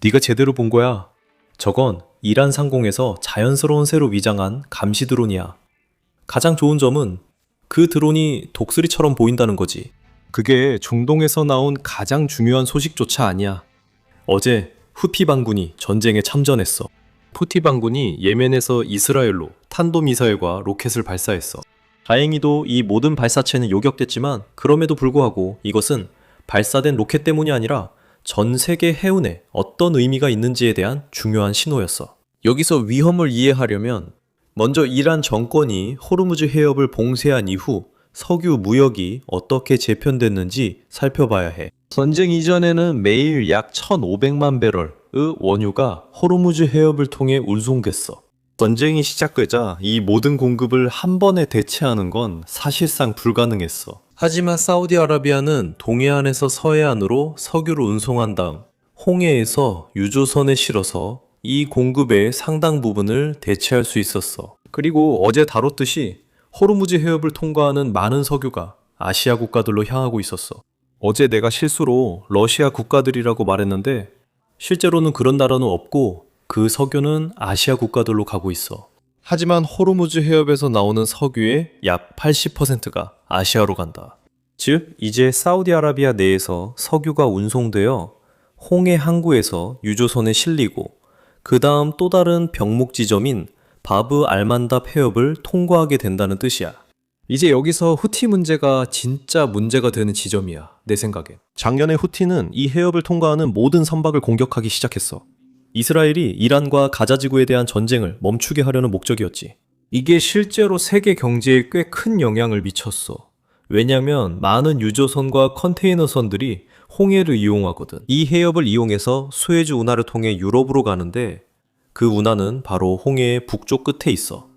네가 제대로 본 거야. 저건 이란 상공에서 자연스러운 새로 위장한 감시 드론이야. 가장 좋은 점은 그 드론이 독수리처럼 보인다는 거지. 그게 중동에서 나온 가장 중요한 소식조차 아니야. 어제 후티 반군이 전쟁에 참전했어. 후티 반군이 예멘에서 이스라엘로 탄도미사일과 로켓을 발사했어. 다행히도 이 모든 발사체는 요격됐지만 그럼에도 불구하고 이것은 발사된 로켓 때문이 아니라 전 세계 해운에 어떤 의미가 있는지에 대한 중요한 신호였어. 여기서 위험을 이해하려면 먼저 이란 정권이 호르무즈 해협을 봉쇄한 이후 석유 무역이 어떻게 재편됐는지 살펴봐야 해. 전쟁 이전에는 매일 약 1,500만 배럴의 원유가 호르무즈 해협을 통해 운송됐어. 전쟁이 시작되자 이 모든 공급을 한 번에 대체하는 건 사실상 불가능했어. 하지만 사우디아라비아는 동해안에서 서해안으로 석유를 운송한 다음 홍해에서 유조선에 실어서 이 공급의 상당 부분을 대체할 수 있었어. 그리고 어제 다뤘듯이 호르무즈 해협을 통과하는 많은 석유가 아시아 국가들로 향하고 있었어. 어제 내가 실수로 러시아 국가들이라고 말했는데 실제로는 그런 나라는 없고 그 석유는 아시아 국가들로 가고 있어. 하지만 호르무즈 해협에서 나오는 석유의 약 80%가 아시아로 간다. 즉, 이제 사우디아라비아 내에서 석유가 운송되어 홍해 항구에서 유조선에 실리고 그 다음 또 다른 병목 지점인 바브 알만답 해협을 통과하게 된다는 뜻이야. 이제 여기서 후티 문제가 진짜 문제가 되는 지점이야, 내 생각엔. 작년에 후티는 이 해협을 통과하는 모든 선박을 공격하기 시작했어. 이스라엘이 이란과 가자지구에 대한 전쟁을 멈추게 하려는 목적이었지. 이게 실제로 세계 경제에 꽤 큰 영향을 미쳤어. 왜냐면 많은 유조선과 컨테이너선들이 홍해를 이용하거든. 이 해협을 이용해서 수에즈 운하를 통해 유럽으로 가는데 그 운하는 바로 홍해의 북쪽 끝에 있어.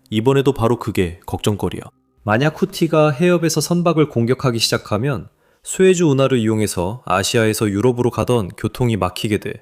이번에도 바로 그게 걱정거리야. 만약 후티가 해협에서 선박을 공격하기 시작하면 수에즈 운하를 이용해서 아시아에서 유럽으로 가던 교통이 막히게 돼.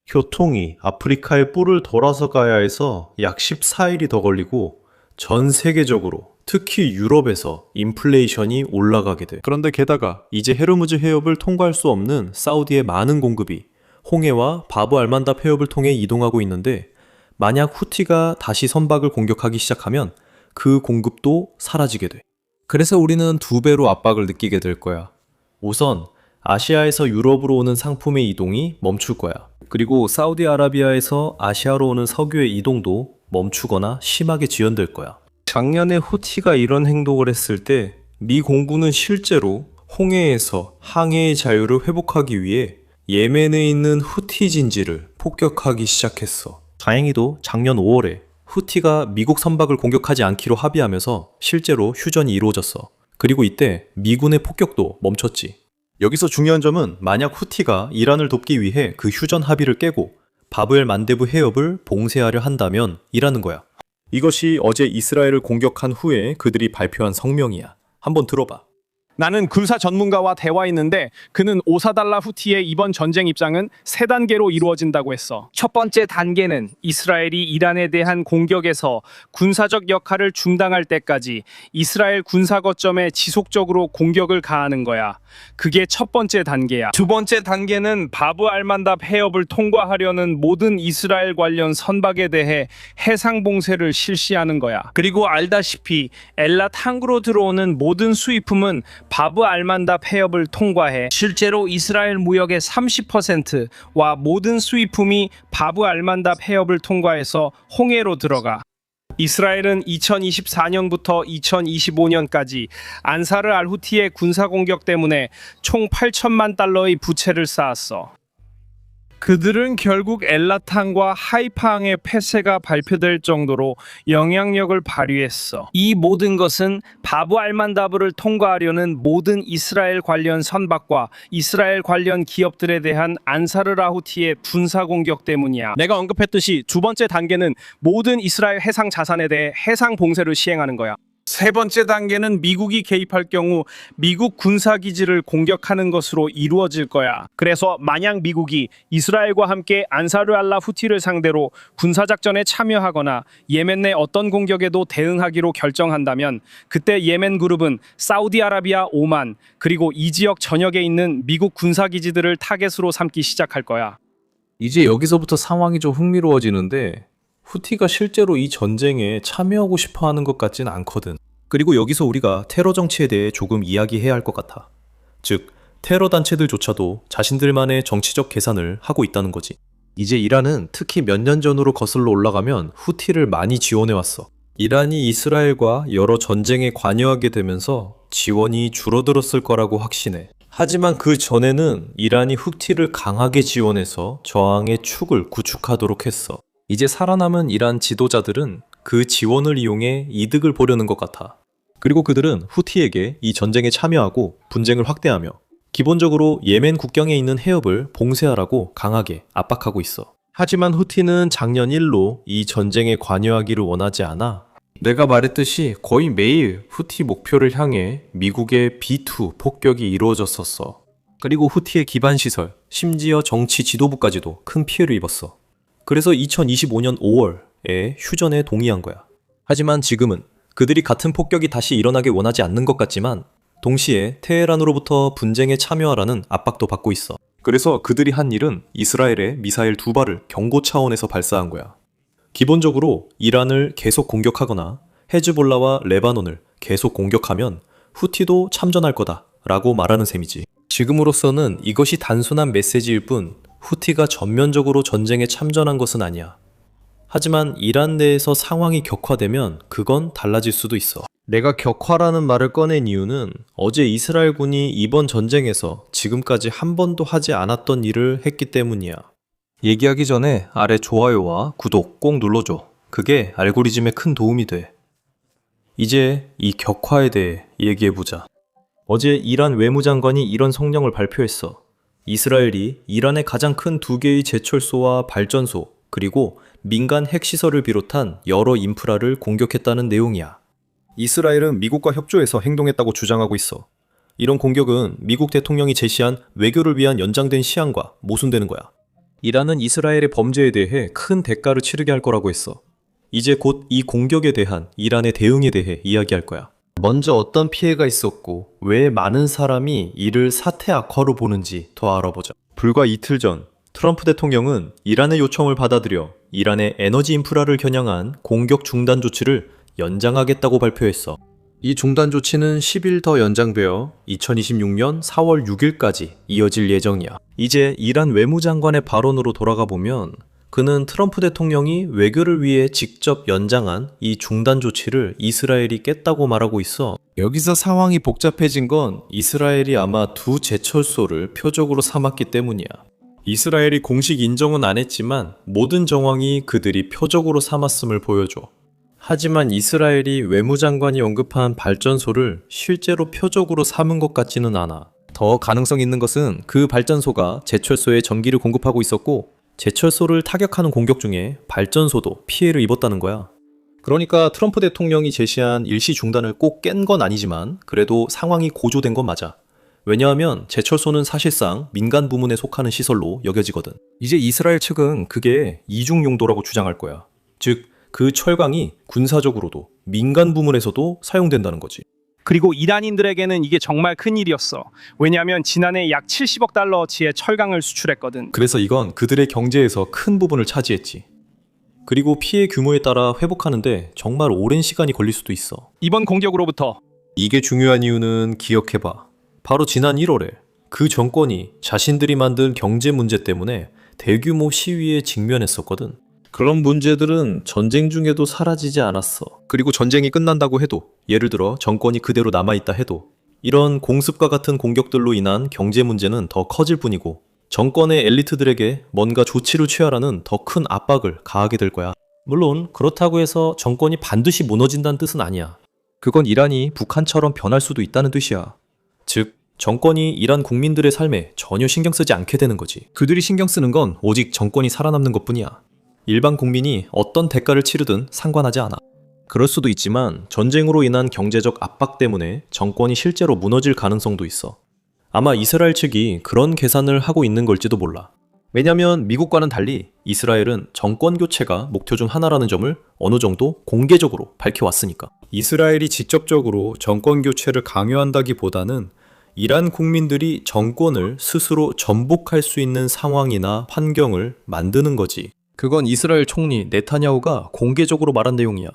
교통이 아프리카의 뿔을 돌아서 가야 해서 약 14일이 더 걸리고 전 세계적으로 특히 유럽에서 인플레이션이 올라가게 돼. 그런데 게다가 이제 헤르무즈 해협을 통과할 수 없는 사우디의 많은 공급이 홍해와 바브 알만답 해협을 통해 이동하고 있는데 만약 후티가 다시 선박을 공격하기 시작하면 그 공급도 사라지게 돼. 그래서 우리는 2배로 압박을 느끼게 될 거야. 우선 아시아에서 유럽으로 오는 상품의 이동이 멈출 거야. 그리고 사우디아라비아에서 아시아로 오는 석유의 이동도 멈추거나 심하게 지연될 거야. 작년에 후티가 이런 행동을 했을 때 미 공군은 실제로 홍해에서 항해의 자유를 회복하기 위해 예멘에 있는 후티 진지를 폭격하기 시작했어. 다행히도 작년 5월에 후티가 미국 선박을 공격하지 않기로 합의하면서 실제로 휴전이 이루어졌어. 그리고 이때 미군의 폭격도 멈췄지. 여기서 중요한 점은 만약 후티가 이란을 돕기 위해 그 휴전 합의를 깨고 바브엘 만데브 해협을 봉쇄하려 한다면 이라는 거야. 이것이 어제 이스라엘을 공격한 후에 그들이 발표한 성명이야. 한번 들어봐. 나는 군사 전문가와 대화했는데 그는 오사달라 후티의 이번 전쟁 입장은 3단계로 이루어진다고 했어. 첫 번째 단계는 이스라엘이 이란에 대한 공격에서 군사적 역할을 중단할 때까지 이스라엘 군사 거점에 지속적으로 공격을 가하는 거야. 그게 첫 번째 단계야. 두 번째 단계는 바브 알만답 해협을 통과하려는 모든 이스라엘 관련 선박에 대해 해상 봉쇄를 실시하는 거야. 그리고 알다시피 엘랏 항구로 들어오는 모든 수입품은 바브 알만답 해협을 통과해 실제로 이스라엘 무역의 30%와 모든 수입품이 바브 알만답 해협을 통과해서 홍해로 들어가. 이스라엘은 2024년부터 2025년까지 안사르 알후티의 군사 공격 때문에 총 8천만 달러의 부채를 쌓았어. 그들은 결국 엘라탄과 하이파항의 폐쇄가 발표될 정도로 영향력을 발휘했어. 이 모든 것은 바브 알만다브를 통과하려는 모든 이스라엘 관련 선박과 이스라엘 관련 기업들에 대한 안사르 라후티의 군사 공격 때문이야. 내가 언급했듯이 두 번째 단계는 모든 이스라엘 해상 자산에 대해 해상 봉쇄를 시행하는 거야. 세 번째 단계는 미국이 개입할 경우 미국 군사기지를 공격하는 것으로 이루어질 거야. 그래서 만약 미국이 이스라엘과 함께 안사르 알라 후티를 상대로 군사작전에 참여하거나 예멘 내 어떤 공격에도 대응하기로 결정한다면 그때 예멘 그룹은 사우디아라비아, 오만 그리고 이 지역 전역에 있는 미국 군사기지들을 타겟으로 삼기 시작할 거야. 이제 여기서부터 상황이 좀 흥미로워지는데 후티가 실제로 이 전쟁에 참여하고 싶어 하는 것 같진 않거든. 그리고 여기서 우리가 테러 정치에 대해 조금 이야기해야 할 것 같아. 즉, 테러 단체들조차도 자신들만의 정치적 계산을 하고 있다는 거지. 이제 이란은 특히 몇 년 전으로 거슬러 올라가면 후티를 많이 지원해왔어. 이란이 이스라엘과 여러 전쟁에 관여하게 되면서 지원이 줄어들었을 거라고 확신해. 하지만 그 전에는 이란이 후티를 강하게 지원해서 저항의 축을 구축하도록 했어. 이제 살아남은 이란 지도자들은 그 지원을 이용해 이득을 보려는 것 같아. 그리고 그들은 후티에게 이 전쟁에 참여하고 분쟁을 확대하며 기본적으로 예멘 국경에 있는 해협을 봉쇄하라고 강하게 압박하고 있어. 하지만 후티는 작년 1로 이 전쟁에 관여하기를 원하지 않아. 내가 말했듯이 거의 매일 후티 목표를 향해 미국의 B2 폭격이 이루어졌었어. 그리고 후티의 기반 시설, 심지어 정치 지도부까지도 큰 피해를 입었어. 그래서 2025년 5월에 휴전에 동의한 거야. 하지만 지금은 그들이 같은 폭격이 다시 일어나길 원하지 않는 것 같지만 동시에 테헤란으로부터 분쟁에 참여하라는 압박도 받고 있어. 그래서 그들이 한 일은 이스라엘에 미사일 2발을 경고 차원에서 발사한 거야. 기본적으로 이란을 계속 공격하거나 헤즈볼라와 레바논을 계속 공격하면 후티도 참전할 거다 라고 말하는 셈이지. 지금으로서는 이것이 단순한 메시지일 뿐 후티가 전면적으로 전쟁에 참전한 것은 아니야. 하지만 이란 내에서 상황이 격화되면 그건 달라질 수도 있어. 내가 격화라는 말을 꺼낸 이유는 어제 이스라엘군이 이번 전쟁에서 지금까지 한 번도 하지 않았던 일을 했기 때문이야. 얘기하기 전에 아래 좋아요와 구독 꼭 눌러줘. 그게 알고리즘에 큰 도움이 돼. 이제 이 격화에 대해 얘기해보자. 어제 이란 외무장관이 이런 성명을 발표했어. 이스라엘이 이란의 가장 큰 2개의 제철소와 발전소, 그리고 민간 핵시설을 비롯한 여러 인프라를 공격했다는 내용이야. 이스라엘은 미국과 협조해서 행동했다고 주장하고 있어. 이런 공격은 미국 대통령이 제시한 외교를 위한 연장된 시한과 모순되는 거야. 이란은 이스라엘의 범죄에 대해 큰 대가를 치르게 할 거라고 했어. 이제 곧 이 공격에 대한 이란의 대응에 대해 이야기할 거야. 먼저 어떤 피해가 있었고 왜 많은 사람이 이를 사태 악화로 보는지 더 알아보자. 불과 이틀 전 트럼프 대통령은 이란의 요청을 받아들여 이란의 에너지 인프라를 겨냥한 공격 중단 조치를 연장하겠다고 발표했어. 이 중단 조치는 10일 더 연장되어 2026년 4월 6일까지 이어질 예정이야. 이제 이란 외무장관의 발언으로 돌아가 보면 그는 트럼프 대통령이 외교를 위해 직접 연장한 이 중단 조치를 이스라엘이 깼다고 말하고 있어. 여기서 상황이 복잡해진 건 이스라엘이 아마 2 제철소를 표적으로 삼았기 때문이야. 이스라엘이 공식 인정은 안 했지만 모든 정황이 그들이 표적으로 삼았음을 보여줘. 하지만 이스라엘이 외무장관이 언급한 발전소를 실제로 표적으로 삼은 것 같지는 않아. 더 가능성 있는 것은 그 발전소가 제철소에 전기를 공급하고 있었고 제철소를 타격하는 공격 중에 발전소도 피해를 입었다는 거야. 그러니까 트럼프 대통령이 제시한 일시 중단을 꼭 깬 건 아니지만 그래도 상황이 고조된 건 맞아. 왜냐하면 제철소는 사실상 민간 부문에 속하는 시설로 여겨지거든. 이제 이스라엘 측은 그게 이중 용도라고 주장할 거야. 즉, 그 철강이 군사적으로도 민간 부문에서도 사용된다는 거지. 그리고 이란인들에게는 이게 정말 큰일이었어. 왜냐하면 지난해 약 70억 달러어치의 철강을 수출했거든. 그래서 이건 그들의 경제에서 큰 부분을 차지했지. 그리고 피해 규모에 따라 회복하는데 정말 오랜 시간이 걸릴 수도 있어. 이번 공격으로부터 이게 중요한 이유는 기억해봐. 바로 지난 1월에 그 정권이 자신들이 만든 경제 문제 때문에 대규모 시위에 직면했었거든. 그런 문제들은 전쟁 중에도 사라지지 않았어. 그리고 전쟁이 끝난다고 해도, 예를 들어 정권이 그대로 남아있다 해도 이런 공습과 같은 공격들로 인한 경제 문제는 더 커질 뿐이고 정권의 엘리트들에게 뭔가 조치를 취하라는 더 큰 압박을 가하게 될 거야. 물론 그렇다고 해서 정권이 반드시 무너진다는 뜻은 아니야. 그건 이란이 북한처럼 변할 수도 있다는 뜻이야. 즉, 정권이 이란 국민들의 삶에 전혀 신경 쓰지 않게 되는 거지. 그들이 신경 쓰는 건 오직 정권이 살아남는 것뿐이야. 일반 국민이 어떤 대가를 치르든 상관하지 않아. 그럴 수도 있지만 전쟁으로 인한 경제적 압박 때문에 정권이 실제로 무너질 가능성도 있어. 아마 이스라엘 측이 그런 계산을 하고 있는 걸지도 몰라. 왜냐면 미국과는 달리 이스라엘은 정권 교체가 목표 중 하나라는 점을 어느 정도 공개적으로 밝혀왔으니까. 이스라엘이 직접적으로 정권 교체를 강요한다기보다는 이란 국민들이 정권을 스스로 전복할 수 있는 상황이나 환경을 만드는 거지. 그건 이스라엘 총리 네타냐후가 공개적으로 말한 내용이야.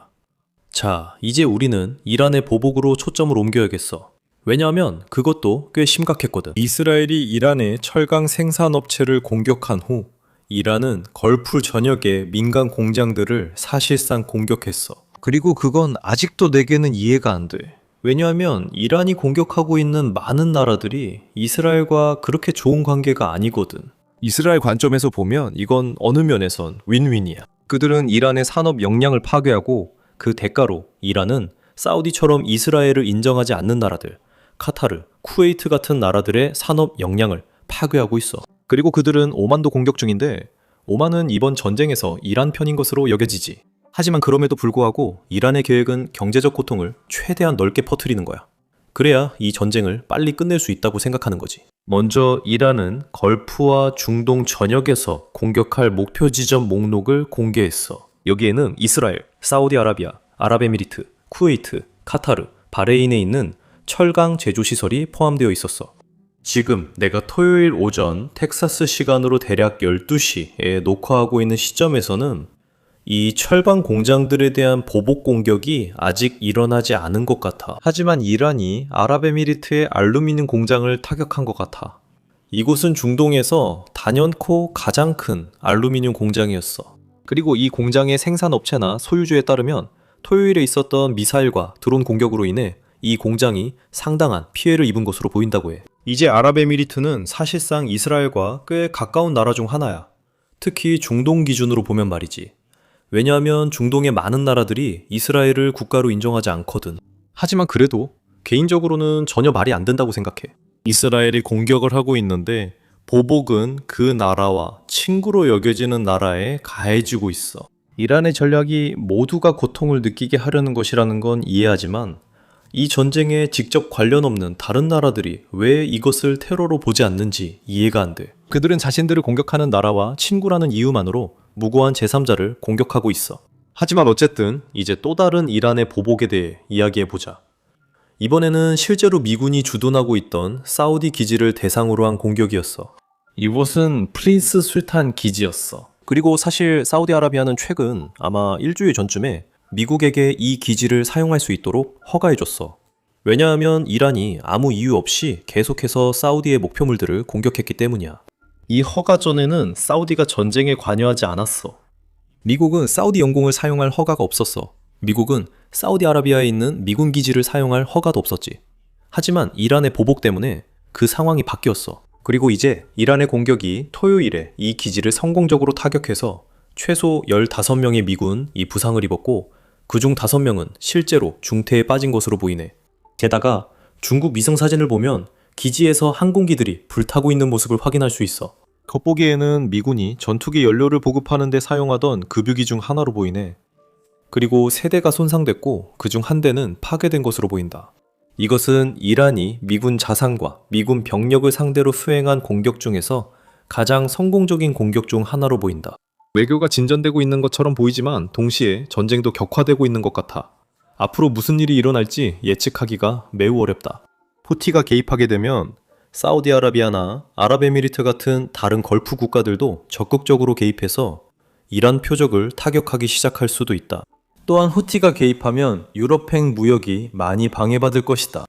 자, 이제 우리는 이란의 보복으로 초점을 옮겨야겠어. 왜냐하면 그것도 꽤 심각했거든. 이스라엘이 이란의 철강 생산업체를 공격한 후 이란은 걸프 전역의 민간 공장들을 사실상 공격했어. 그리고 그건 아직도 내게는 이해가 안 돼. 왜냐하면 이란이 공격하고 있는 많은 나라들이 이스라엘과 그렇게 좋은 관계가 아니거든. 이스라엘 관점에서 보면 이건 어느 면에선 윈윈이야. 그들은 이란의 산업 역량을 파괴하고 그 대가로 이란은 사우디처럼 이스라엘을 인정하지 않는 나라들, 카타르, 쿠웨이트 같은 나라들의 산업 역량을 파괴하고 있어. 그리고 그들은 오만도 공격 중인데 오만은 이번 전쟁에서 이란 편인 것으로 여겨지지. 하지만 그럼에도 불구하고 이란의 계획은 경제적 고통을 최대한 넓게 퍼뜨리는 거야. 그래야 이 전쟁을 빨리 끝낼 수 있다고 생각하는 거지. 먼저 이란은 걸프와 중동 전역에서 공격할 목표 지점 목록을 공개했어. 여기에는 이스라엘, 사우디아라비아, 아랍에미리트, 쿠웨이트, 카타르, 바레인에 있는 철강 제조시설이 포함되어 있었어. 지금 내가 토요일 오전 텍사스 시간으로 대략 12시에 녹화하고 있는 시점에서는 이 철강 공장들에 대한 보복 공격이 아직 일어나지 않은 것 같아. 하지만 이란이 아랍에미리트의 알루미늄 공장을 타격한 것 같아. 이곳은 중동에서 단연코 가장 큰 알루미늄 공장이었어. 그리고 이 공장의 생산업체나 소유주에 따르면 토요일에 있었던 미사일과 드론 공격으로 인해 이 공장이 상당한 피해를 입은 것으로 보인다고 해. 이제 아랍에미리트는 사실상 이스라엘과 꽤 가까운 나라 중 하나야. 특히 중동 기준으로 보면 말이지. 왜냐하면 중동의 많은 나라들이 이스라엘을 국가로 인정하지 않거든. 하지만 그래도 개인적으로는 전혀 말이 안 된다고 생각해. 이스라엘이 공격을 하고 있는데 보복은 그 나라와 친구로 여겨지는 나라에 가해지고 있어. 이란의 전략이 모두가 고통을 느끼게 하려는 것이라는 건 이해하지만 이 전쟁에 직접 관련 없는 다른 나라들이 왜 이것을 테러로 보지 않는지 이해가 안 돼. 그들은 자신들을 공격하는 나라와 친구라는 이유만으로 무고한 제3자를 공격하고 있어. 하지만 어쨌든 이제 또 다른 이란의 보복에 대해 이야기해보자. 이번에는 실제로 미군이 주둔하고 있던 사우디 기지를 대상으로 한 공격이었어. 이곳은 프린스 술탄 기지였어. 그리고 사실 사우디아라비아는 최근 아마 일주일 전쯤에 미국에게 이 기지를 사용할 수 있도록 허가해줬어. 왜냐하면 이란이 아무 이유 없이 계속해서 사우디의 목표물들을 공격했기 때문이야. 이 허가 전에는 사우디가 전쟁에 관여하지 않았어. 미국은 사우디 영공을 사용할 허가가 없었어. 미국은 사우디아라비아에 있는 미군 기지를 사용할 허가도 없었지. 하지만 이란의 보복 때문에 그 상황이 바뀌었어. 그리고 이제 이란의 공격이 토요일에 이 기지를 성공적으로 타격해서 최소 15명의 미군이 부상을 입었고 그중 5명은 실제로 중태에 빠진 것으로 보이네. 게다가 중국 위성 사진을 보면 기지에서 항공기들이 불타고 있는 모습을 확인할 수 있어. 겉보기에는 미군이 전투기 연료를 보급하는 데 사용하던 급유기 중 하나로 보이네. 그리고 3대가 손상됐고 그중 1대는 파괴된 것으로 보인다. 이것은 이란이 미군 자산과 미군 병력을 상대로 수행한 공격 중에서 가장 성공적인 공격 중 하나로 보인다. 외교가 진전되고 있는 것처럼 보이지만 동시에 전쟁도 격화되고 있는 것 같아. 앞으로 무슨 일이 일어날지 예측하기가 매우 어렵다. 후티가 개입하게 되면 사우디아라비아나 아랍에미리트 같은 다른 걸프 국가들도 적극적으로 개입해서 이란 표적을 타격하기 시작할 수도 있다. 또한 후티가 개입하면 유럽행 무역이 많이 방해받을 것이다.